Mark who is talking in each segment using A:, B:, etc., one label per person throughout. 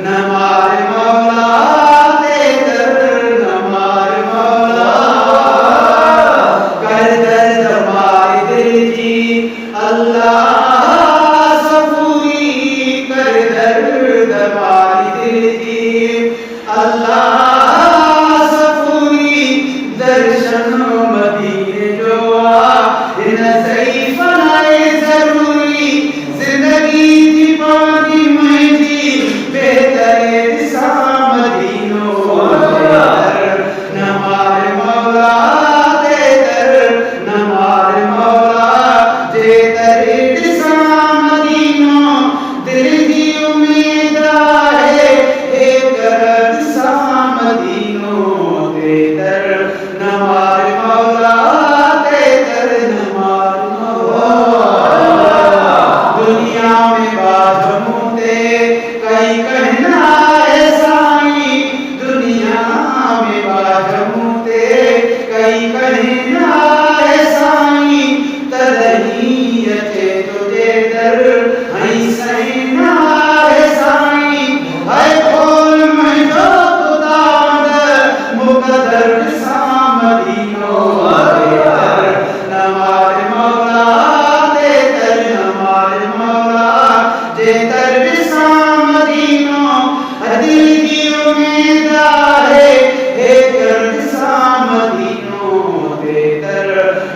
A: नमार मौला ते दर नमार मौला कर दर्द हमारे दिल की अल्लाह सफूई कर दर्द हमारे दिल की अल्लाह सफूई दर्शन मदीने जो इन सही फनाए जरूरी जिंदगी की पानी में जी बेहतर दिशा मदीनों नमार मौला दे दर नमार मौला दे दर दिशा मदीनों दिल की उम्मीद है एक दिशा मदीनों दे दर नमार मौला दे दर नमार मौला दुनिया में बाजमूते कई कहना है साईं दुनिया में बाजमूते कई कहना है साईं तदहीयते तुझे दर हई सैना है साईं है खोल में जो खुदावंद मुकद्दर सामदीनो दे दर नमार मौला दे दर नमार मौला दे दर सामदीनो दिल की उम्मीद है एक सामदीनो दे दर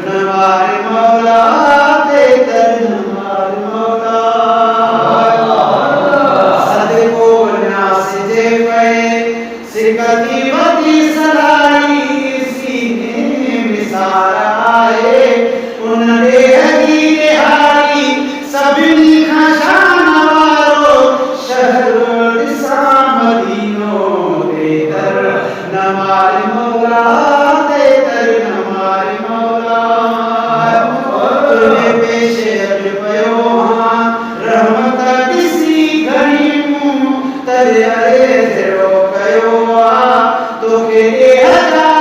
A: नमार मौला दे दर नमार मौला सदको नास जे पे सिकती वती सलाई सीने में सारा आए उन्हें हकीरे हारी सभी खाशान वारो शहर मदीनो दे दर नमार मौला दे दर नमार मौला तुझे पेश अज पयो हाँ रहमत दिसी घणी मुंह तरे अरे जरो कयो आ तो के हज़ार